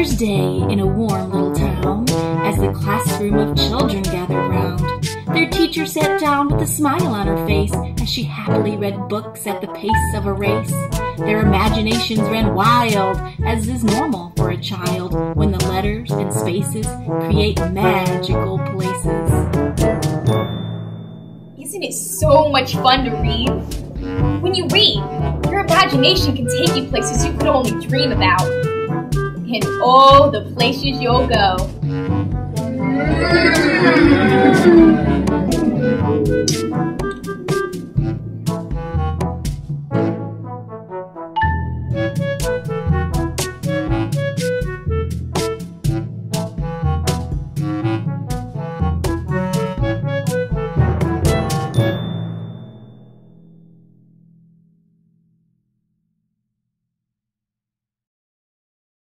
Mother's Day in a warm little town, as the classroom of children gathered round. Their teacher sat down with a smile on her face as she happily read books at the pace of a race. Their imaginations ran wild, as is normal for a child when the letters and spaces create magical places. Isn't it so much fun to read? When you read, your imagination can take you places you could only dream about. And oh, the places you'll go.